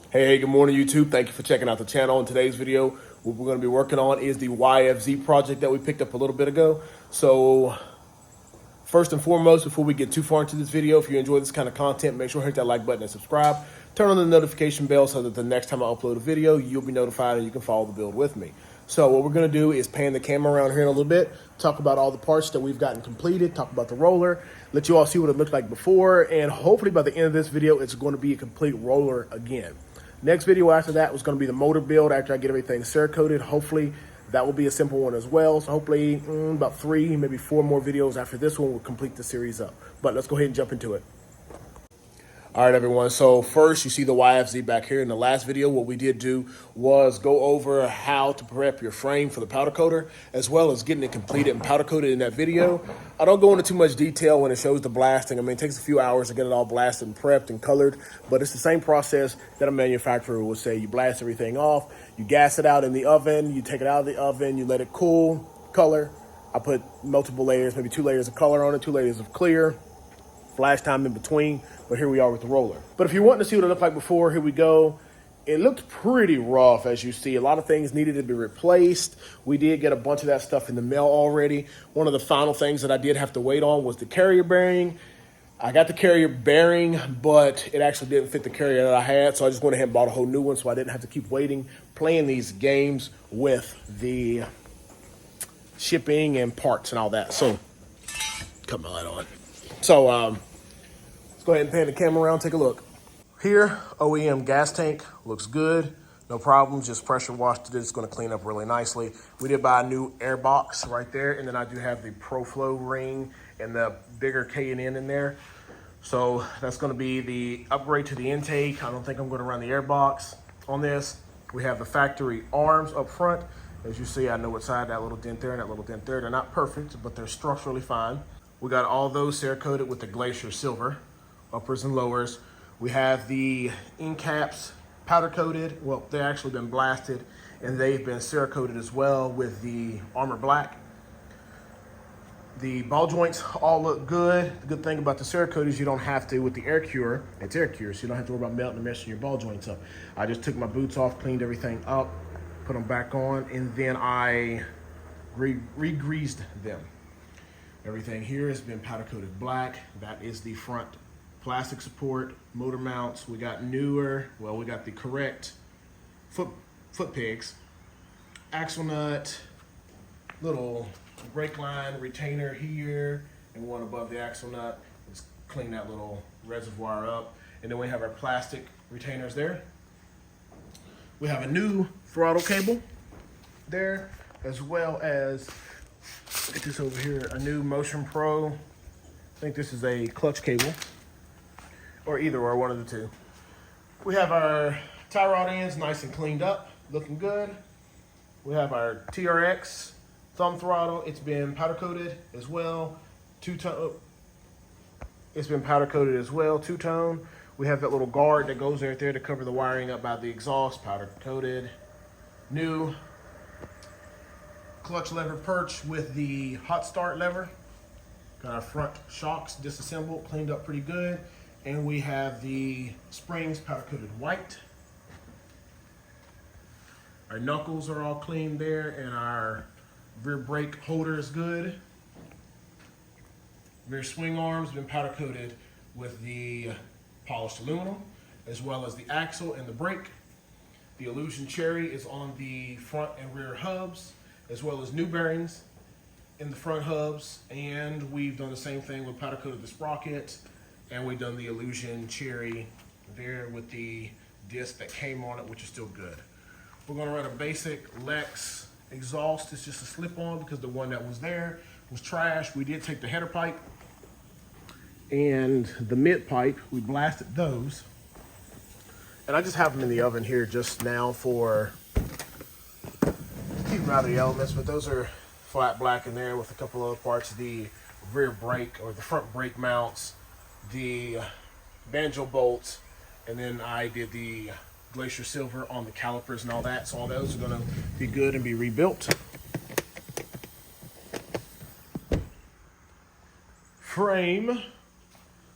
Hey, good morning, YouTube. Thank you for checking out the channel. In today's video, what we're going to be working on is the YFZ project that we picked up a little bit ago. So, first and foremost, before we get too far into this video, if you enjoy this kind of content, make sure to hit that like button and subscribe. Turn on the notification bell so that the next time I upload a video, you'll be notified and you can follow the build with me. So what we're going to do is pan the camera around here in a little bit, talk about all the parts that we've gotten completed, talk about the roller, let you all see what it looked like before, and hopefully by the end of this video, it's going to be a complete roller again. Next video after that was going to be the motor build after I get everything Cerakoted. Hopefully that will be a simple one as well. So hopefully about 3, maybe 4 more videos after this one will complete the series up. But let's go ahead and jump into it. All right, everyone. So first, you see the YFZ back here. In the last video, what we did do was go over how to prep your frame for the powder coater, as well as getting it completed and powder coated in that video. I don't go into too much detail when it shows the blasting. I mean, it takes a few hours to get it all blasted and prepped and colored, but it's the same process that a manufacturer would say. You blast everything off, you gas it out in the oven, you take it out of the oven, you let it cool, color. I put multiple layers, maybe 2 layers of color on it, 2 layers of clear, flash time in between, but here we are with the roller. But if you're wanting to see what it looked like before, here we go. It looked pretty rough, as you see. A lot of things needed to be replaced. We did get a bunch of that stuff in the mail already. One of the final things that I did have to wait on was the carrier bearing. I got the carrier bearing, but it actually didn't fit the carrier that I had, so I just went ahead and bought a whole new one so I didn't have to keep waiting, playing these games with the shipping and parts and all that. So, cut my light on. So, let's go ahead and pan the camera around, take a look. Here, OEM gas tank, looks good. No problems, just pressure washed it. It's gonna clean up really nicely. We did buy a new air box right there, and then I do have the ProFlow ring and the bigger K&N in there. So that's gonna be the upgrade to the intake. I don't think I'm gonna run the air box on this. We have the factory arms up front. As you see, I know what side, that little dent there and that little dent there. They're not perfect, but they're structurally fine. We got all those Cerakoted with the Glacier Silver, uppers and lowers. We have the end caps powder coated. Well, they've actually been blasted, and they've been Cerakoted as well with the Armor Black. The ball joints all look good. The good thing about the Cerakote is you don't have to, with the air cure, it's air cure, so you don't have to worry about melting and messing your ball joints up. I just took my boots off, cleaned everything up, put them back on, and then I re-greased them. Everything here has been powder coated black. That is the front plastic support, motor mounts. We got newer, well, we got the correct foot pegs, axle nut, little brake line retainer here, and one above the axle nut. Let's clean that little reservoir up. And then we have our plastic retainers there. We have a new throttle cable there, as well as, get this over here, a new Motion Pro. I think this is a clutch cable, or either or, one of the two. We have our tie rod ends nice and cleaned up, looking good. We have our TRX thumb throttle. It's been powder coated as well. It's been powder coated as well, 2-tone. We have that little guard that goes right there to cover the wiring up by the exhaust, powder coated. New clutch lever perch with the hot start lever. Got our front shocks disassembled, cleaned up pretty good. And we have the springs powder coated white. Our knuckles are all clean there, and our rear brake holder is good. Rear swing arms been powder coated with the polished aluminum, as well as the axle and the brake. The Illusion Cherry is on the front and rear hubs, as well as new bearings in the front hubs. And we've done the same thing with powder coated the sprocket, and we've done the Illusion Cherry there with the disc that came on it, which is still good. We're gonna run a basic Lex exhaust. It's just a slip-on because the one that was there was trash. We did take the header pipe and the mid pipe, we blasted those. And I just have them in the oven here just now for keep them out of the elements, but those are flat black in there with a couple other parts. The rear brake or the front brake mounts, the banjo bolts, and then I did the Glacier Silver on the calipers and all that. So all those are gonna be good and be rebuilt. Frame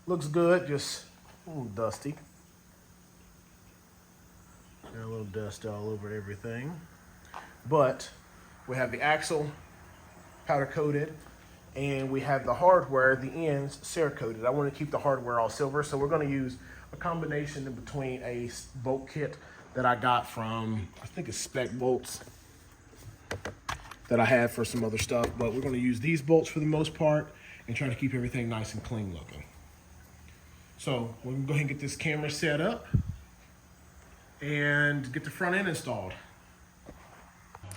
looks good, just a little dusty. dust all over everything. But we have the axle powder coated, and we have the hardware, the ends Cerakoted. I want to keep the hardware all silver, so we're going to use a combination in between a bolt kit that I got from, I think it's Spec Bolts, that I had for some other stuff, but we're going to use these bolts for the most part and try to keep everything nice and clean looking. So we're going to go ahead and get this camera set up and get the front end installed.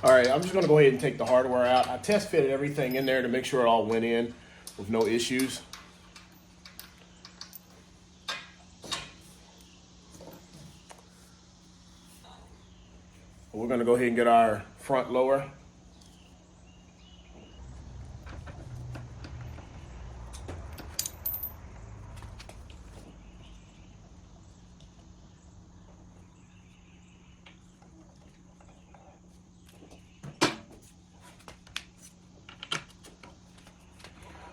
All right, I'm just going to go ahead and take the hardware out. I test fitted everything in there to make sure it all went in with no issues. We're going to go ahead and get our front lower.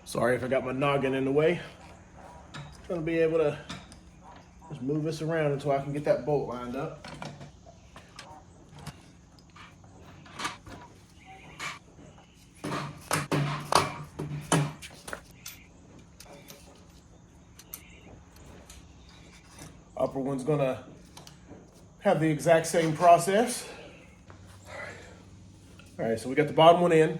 Sorry if I got my noggin in the way. I'm trying to be able to just move this around until I can get that bolt lined up. Upper one's gonna have the exact same process. All right, so we got the bottom one in.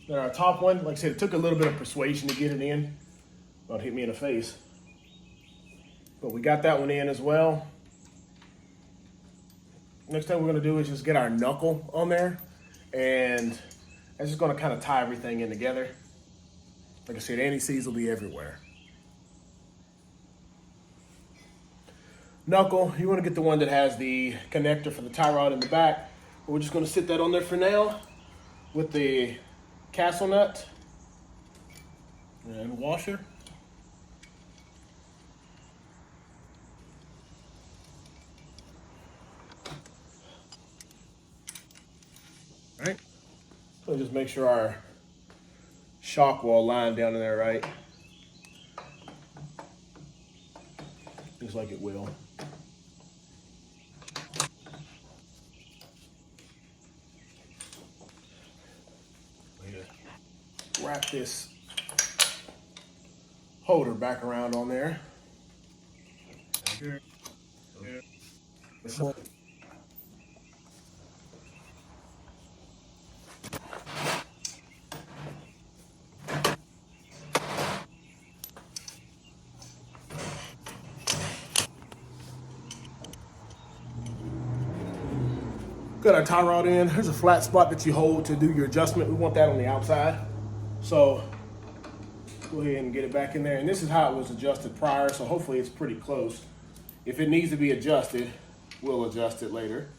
Then our top one, like I said, it took a little bit of persuasion to get it in. About hit me in the face. But we got that one in as well. Next thing we're gonna do is just get our knuckle on there, and that's just gonna kind of tie everything in together. Like I said, anti-seize will be everywhere. Knuckle, you wanna get the one that has the connector for the tie rod in the back. But we're just gonna sit that on there for now with the castle nut and washer. All right, so just make sure our shock wall line down in there right. Looks like it will. Wrap this holder back around on there. Got our tie rod in. There's a flat spot that you hold to do your adjustment. We want that on the outside. So go ahead and get it back in there. And this is how it was adjusted prior, so hopefully it's pretty close. If it needs to be adjusted, we'll adjust it later.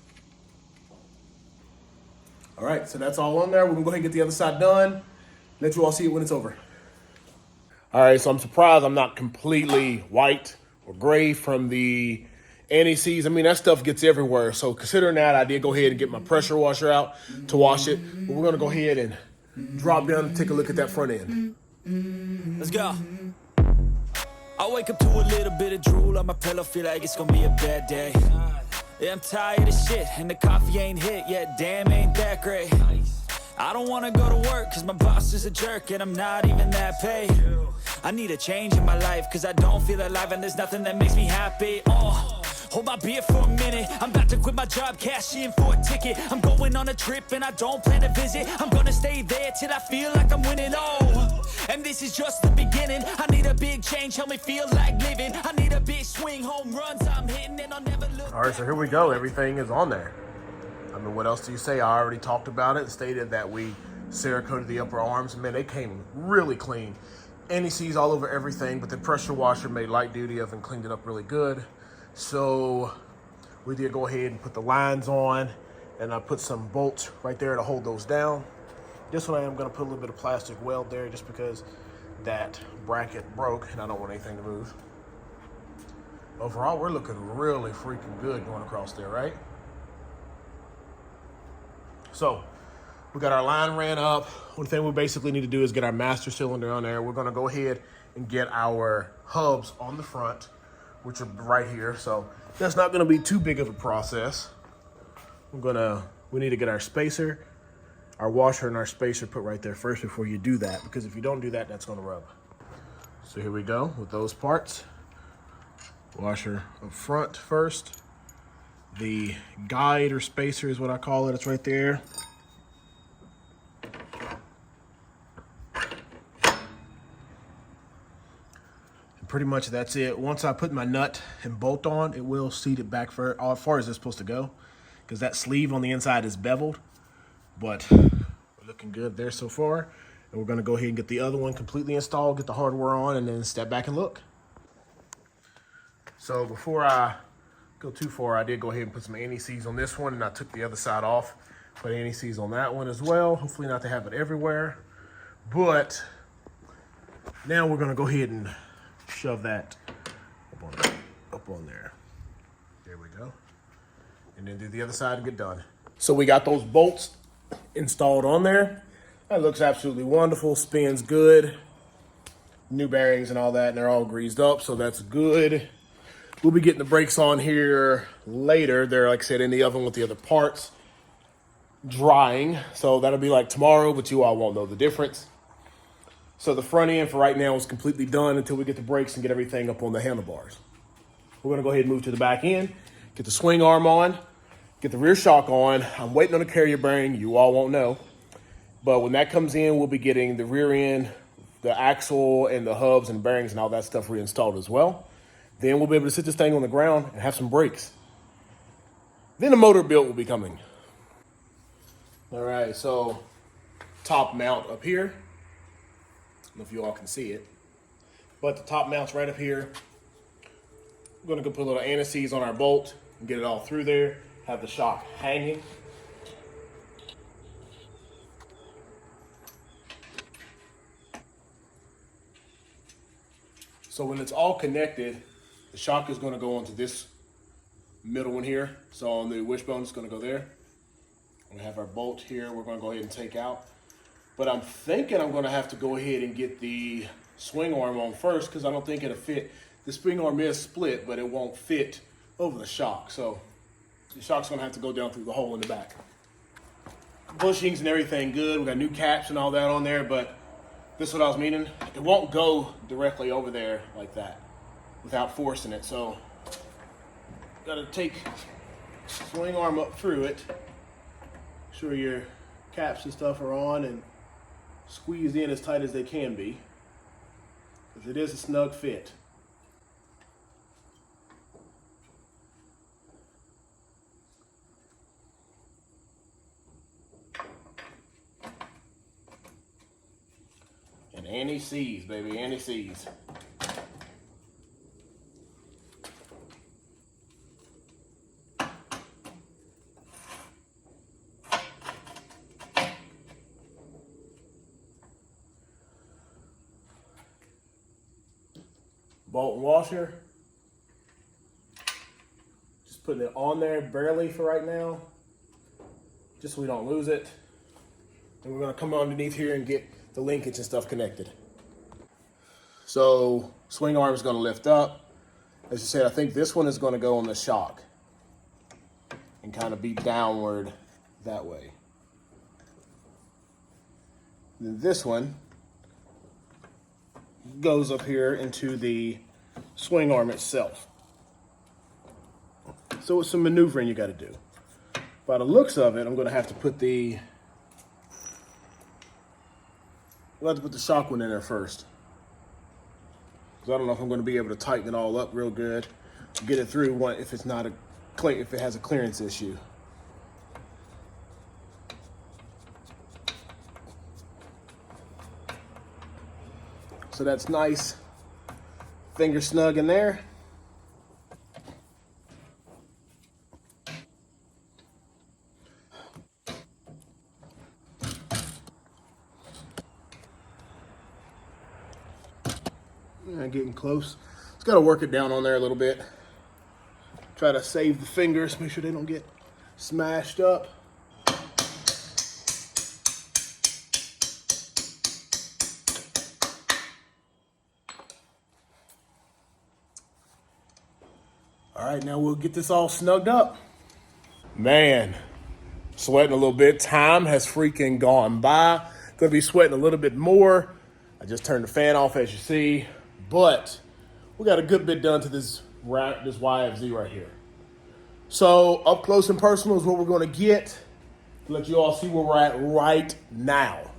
All right, so that's all on there. We're gonna go ahead and get the other side done. Let you all see it when it's over. All right, so I'm surprised I'm not completely white or gray from the anti-seize. I mean, that stuff gets everywhere. So considering that, I did go ahead and get my pressure washer out to wash it. But we're gonna go ahead and drop down and take a look at that front end. Let's go. I wake up to a little bit of drool on my pillow, feel like it's gonna be a bad day. Yeah, I'm tired of shit, and the coffee ain't hit yet, damn, ain't that great. I don't wanna go to work, cause my boss is a jerk, and I'm not even that paid. I need a change in my life, cause I don't feel alive, and there's nothing that makes me happy. Hold my beer for a minute, I'm about to quit my job, cash in for a ticket. I'm going on a trip and I don't plan to visit. I'm gonna stay there till I feel like I'm winning, and this is just the beginning. I need a big change, help me feel like living. I need a big swing, home runs I'm hitting, and I'll never look. All right, so here we go, everything is on there. I mean, what else do you say? I already talked about it and stated that we Cerakoted the upper arms. Man, they came really clean. Anti-seize all over everything, but the pressure washer made light duty of and cleaned it up really good. So we did go ahead and put the lines on, and I put some bolts right there to hold those down. This one I am gonna put a little bit of plastic weld there just because that bracket broke and I don't want anything to move. Overall, we're looking really freaking good going across there, right? So we got our line ran up. One thing we basically need to do is get our master cylinder on there. We're gonna go ahead and get our hubs on the front. which are right here. So that's not gonna be too big of a process. We need to get our spacer, our washer and our spacer put right there first before you do that, because if you don't do that, that's gonna rub. So here we go with those parts. Washer up front first. The guide or spacer is what I call it, it's right there. And pretty much that's it. Once I put my nut and bolt on, it will seat it back for as far as it's supposed to go, because that sleeve on the inside is beveled, but we're looking good there so far. And we're gonna go ahead and get the other one completely installed, get the hardware on, and then step back and look. So before I go too far, I did go ahead and put some anti-seize on this one, and I took the other side off, put anti-seize on that one as well. Hopefully not to have it everywhere. But now we're gonna go ahead and shove that up on there. There we go. And then do the other side and get done. So we got those bolts installed on there. That looks absolutely wonderful, spins good. New bearings and all that, and they're all greased up, so that's good. We'll be getting the brakes on here later. They're, like I said, in the oven with the other parts, drying. So that'll be like tomorrow, but you all won't know the difference. So the front end for right now is completely done until we get the brakes and get everything up on the handlebars. We're gonna go ahead and move to the back end, get the swing arm on, get the rear shock on. I'm waiting on the carrier bearing, you all won't know. But when that comes in, we'll be getting the rear end, the axle and the hubs and bearings and all that stuff reinstalled as well. Then we'll be able to sit this thing on the ground and have some brakes. Then the motor build will be coming. All right, so top mount up here. I don't know if you all can see it, but the top mount's right up here. We're gonna go put a little anti-seize on our bolt and get it all through there, have the shock hanging. So when it's all connected, the shock is going to go onto this middle one here. So on the wishbone, it's going to go there. We have our bolt here. We're going to go ahead and take out. But I'm thinking I'm going to have to go ahead and get the swing arm on first, because I don't think it'll fit. The spring arm is split, but it won't fit over the shock. So the shock's going to have to go down through the hole in the back. Bushings and everything good. We got new caps and all that on there, but this is what I was meaning. It won't go directly over there like that without forcing it. So gotta take swing arm up through it. Sure your caps and stuff are on and squeezed in as tight as they can be, because it is a snug fit. And anti-seize, baby, anti-seize. Bolt and washer. Just putting it on there barely for right now, just so we don't lose it. And we're gonna come underneath here and get the linkage and stuff connected. So swing arm is going to lift up. As you said, I think this one is going to go on the shock and kind of be downward that way. Then this one goes up here into the swing arm itself. So it's some maneuvering you got to do. By the looks of it, I'm going to have to put the shock one in there first, because I don't know if I'm going to be able to tighten it all up real good, get it through if it's not if it has a clearance issue. So that's nice, finger snug in there. Getting close. Just got to work it down on there a little bit. Try to save the fingers, make sure they don't get smashed up. right, now we'll get this all snugged up. Man, sweating a little bit. Time has freaking gone by. Gonna be sweating a little bit more. I just turned the fan off, as you see, but we got a good bit done to this YFZ right here. So up close and personal is what we're gonna get. Let you all see where we're at right now.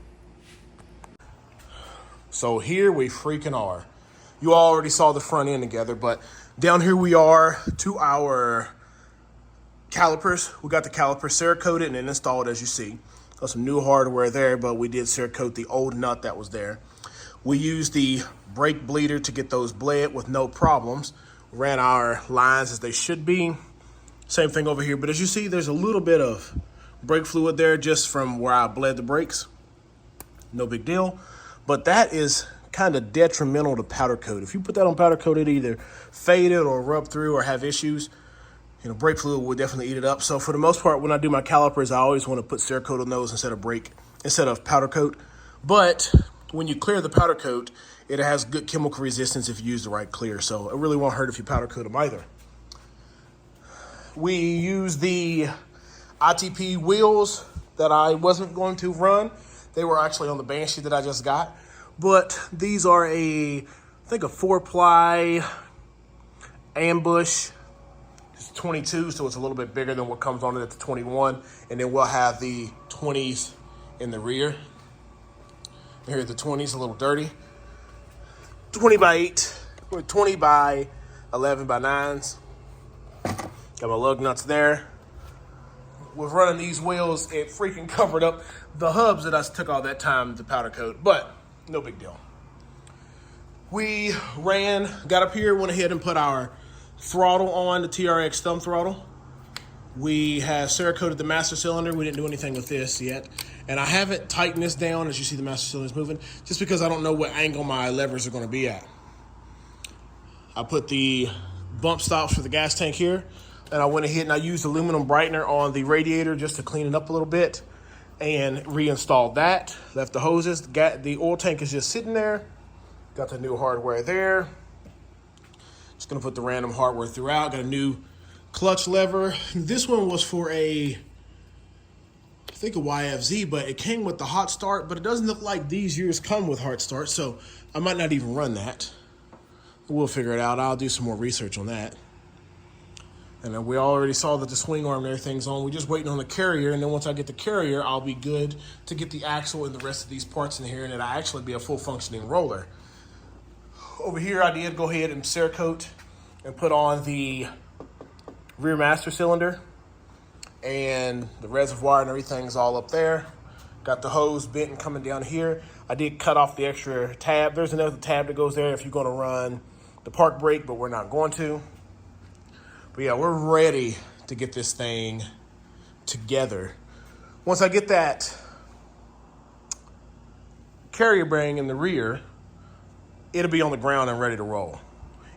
So here we freaking are. You already saw the front end together, but down here we are to our calipers. We got the calipers Cerakoted and installed, as you see. Got some new hardware there, but we did Cerakote the old nut that was there. We used the brake bleeder to get those bled with no problems. Ran our lines as they should be. Same thing over here, but as you see, there's a little bit of brake fluid there just from where I bled the brakes. No big deal. But that is kind of detrimental to powder coat. If you put that on powder coat, it either fade it or rub through or have issues. You know, brake fluid will definitely eat it up. So for the most part, when I do my calipers, I always want to put Cerakote on those instead of powder coat. But when you clear the powder coat, it has good chemical resistance if you use the right clear. So it really won't hurt if you powder coat them either. We use the ITP wheels that I wasn't going to run. They were actually on the Banshee that I just got. But these are I think a 4-ply ambush. It's 22, so it's a little bit bigger than what comes on it at the 21. And then we'll have the 20s in the rear. Here are the 20s, a little dirty. 20 by 8, or 20 by 11 by 9s. Got my lug nuts there. With running these wheels, it freaking covered up the hubs that I took all that time to powder coat, but no big deal. We got up here, went ahead and put our throttle on, the TRX thumb throttle. We have Cerakoted the master cylinder. We didn't do anything with this yet. And I haven't tightened this down as you see the master cylinder is moving, just because I don't know what angle my levers are going to be at. I put the bump stops for the gas tank here. And I went ahead and I used aluminum brightener on the radiator just to clean it up a little bit and reinstalled that. Left the hoses. The oil tank is just sitting there. Got the new hardware there. Just gonna put the random hardware throughout. Got a new clutch lever. This one was for I think a YFZ, but it came with the hot start, but it doesn't look like these years come with hot start, so I might not even run that. We'll figure it out. I'll do some more research on that. And then we already saw that the swing arm and everything's on. We're just waiting on the carrier, and then once I get the carrier, I'll be good to get the axle and the rest of these parts in here, and it'll actually be a full functioning roller. Over here, I did go ahead and Cerakote and put on the rear master cylinder, and the reservoir and everything's all up there. Got the hose bent and coming down here. I did cut off the extra tab. There's another tab that goes there if you're gonna run the park brake, but we're not going to. But yeah, we're ready to get this thing together. Once I get that carrier bearing in the rear, it'll be on the ground and ready to roll.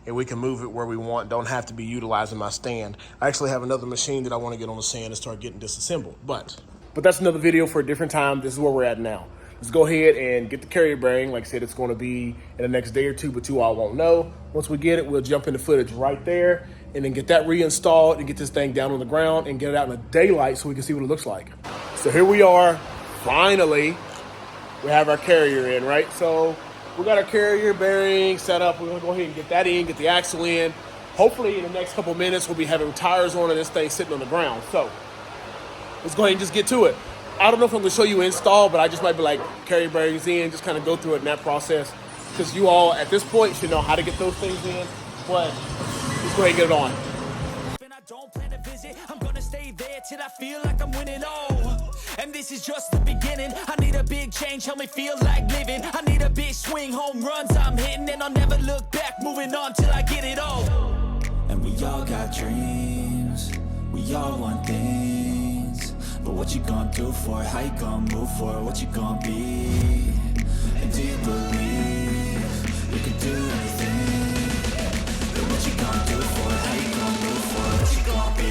And we can move it where we want. Don't have to be utilizing my stand. I actually have another machine that I want to get on the sand and start getting disassembled. But that's another video for a different time. This is where we're at now. Let's go ahead and get the carrier bearing. Like I said, it's going to be in the next day or two, but you all won't know. Once we get it, we'll jump into footage right there and then get that reinstalled and get this thing down on the ground and get it out in the daylight so we can see what it looks like. So here we are, finally. We have our carrier in, right? So we got our carrier bearing set up. We're gonna go ahead and get that in, get the axle in. Hopefully in the next couple minutes, we'll be having tires on and this thing sitting on the ground. So let's go ahead and just get to it. I don't know if I'm gonna show you install, but I just might be like carrier bearings in, just kind of go through it in that process. Because you all at this point should know how to get those things in, but let's go ahead and get it on. I don't plan to visit, I'm gonna stay there till I feel like I'm winning, oh. And this is just the beginning. I need a big change, help me feel like living. I need a big swing, home runs I'm hitting, and I'll never look back, moving on till I get it all. And we all got dreams, we all want things. But what you gonna do for it? How you gonna move for it? What you gonna be? And do you believe you can do anything? But what you gonna do for it? How you gonna move for it? What you gonna be?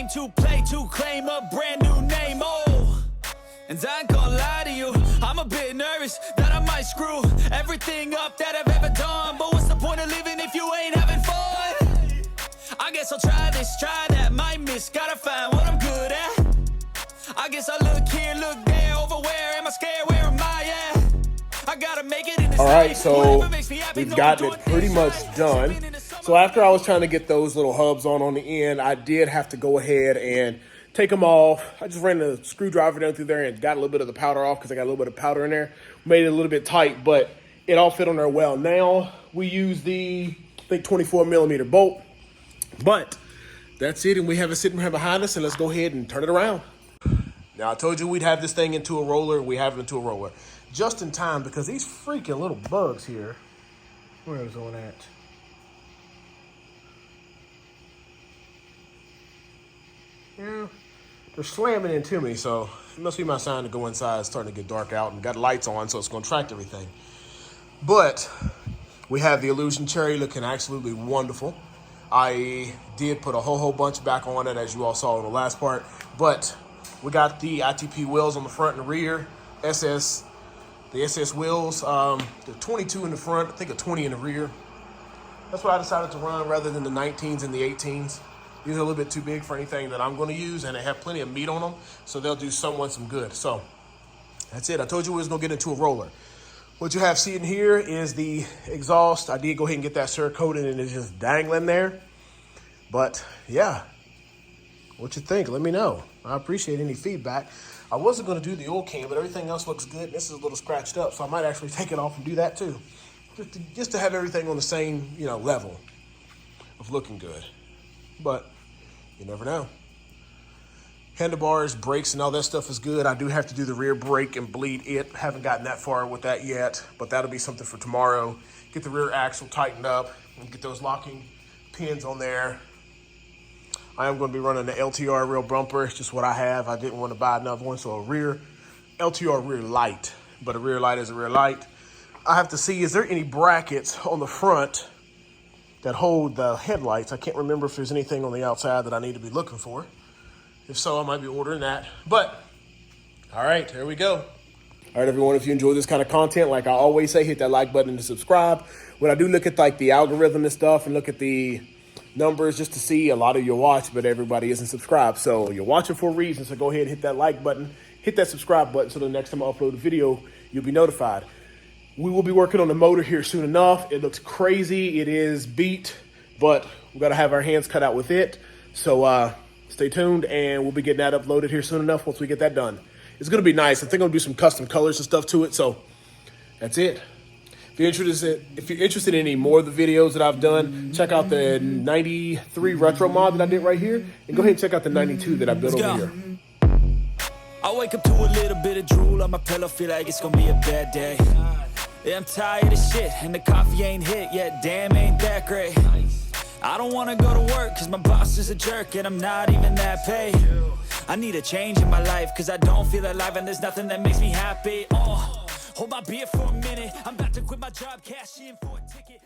came to play to claim a brand new name. Oh, and I ain't gonna lie to you, I'm a bit nervous that I might screw everything up that I've ever done. But what's the point of living if you ain't having fun? I guess I'll try this, try that, might miss, gotta find what I'm good at. I guess I look here, look there, over where am I scared, where am I at? I gotta make it in this All right, life. so Whatever makes me happy, we've no gotten one it do pretty this much right. done. Been in the summer- So after I was trying to get those little hubs on the end, I did have to go ahead and take them off. I just ran the screwdriver down through there and got a little bit of the powder off because I got a little bit of powder in there. Made it a little bit tight, but it all fit on there well. Now we use the, I think, 24 millimeter bolt, but that's it. And we have it sitting here behind us, and let's go ahead and turn it around. Now, I told you we'd have this thing into a roller. We have it into a roller. Just in time, because these freaking little bugs here, where is one at? Yeah, they're slamming into me, so it must be my sign to go inside. It's starting to get dark out and got lights on, so it's going to track everything. But we have the Illusion Cherry looking absolutely wonderful. I did put a whole bunch back on it, as you all saw in the last part, but we got the ITP wheels on the front and rear, the SS wheels, the 22 in the front, I think a 20 in the rear. That's what I decided to run rather than the 19s and the 18s. These are a little bit too big for anything that I'm going to use, and they have plenty of meat on them, so they'll do someone some good. So that's it. I told you we was going to get into a roller. What you have sitting here is the exhaust. I did go ahead and get that Cerakoting, and it's just dangling there. But yeah, what you think? Let me know. I appreciate any feedback. I wasn't going to do the oil can, but everything else looks good. This is a little scratched up, so I might actually take it off and do that too, just to have everything on the same level of looking good. But you never know. Handlebars, brakes, and all that stuff is good. I do have to do the rear brake and bleed it. Haven't gotten that far with that yet, but that'll be something for tomorrow. Get the rear axle tightened up and get those locking pins on there. I am going to be running the LTR rear bumper. It's just what I have. I didn't want to buy another one, so a rear LTR rear light. But a rear light is a rear light. I have to see, is there any brackets on the front that hold the headlights? I can't remember if there's anything on the outside that I need to be looking for. If so, I might be ordering that. But, all right, there we go. All right, everyone, if you enjoy this kind of content, like I always say, hit that like button to subscribe. When I do look at like the algorithm and stuff and look at the numbers just to see, a lot of you watch, but everybody isn't subscribed. So you're watching for a reason, so go ahead and hit that like button, hit that subscribe button, so the next time I upload a video, you'll be notified. We will be working on the motor here soon enough. It looks crazy. It is beat, but we got to have our hands cut out with it. So stay tuned, and we'll be getting that uploaded here soon enough once we get that done. It's going to be nice. I think I'm going to do some custom colors and stuff to it, so that's it. If you're interested in any more of the videos that I've done, check out the 93 retro mod that I did right here, and go ahead and check out the 92 that I built over here. I wake up to a little bit of drool on my pillow, feel like it's gonna be a bad day. Yeah, I'm tired of shit, and the coffee ain't hit yet, damn, ain't that great. I don't wanna go to work, cause my boss is a jerk, and I'm not even that paid. I need a change in my life, cause I don't feel alive, and there's nothing that makes me happy. Hold my beer for a minute, I'm about to quit my job, cash in for a ticket.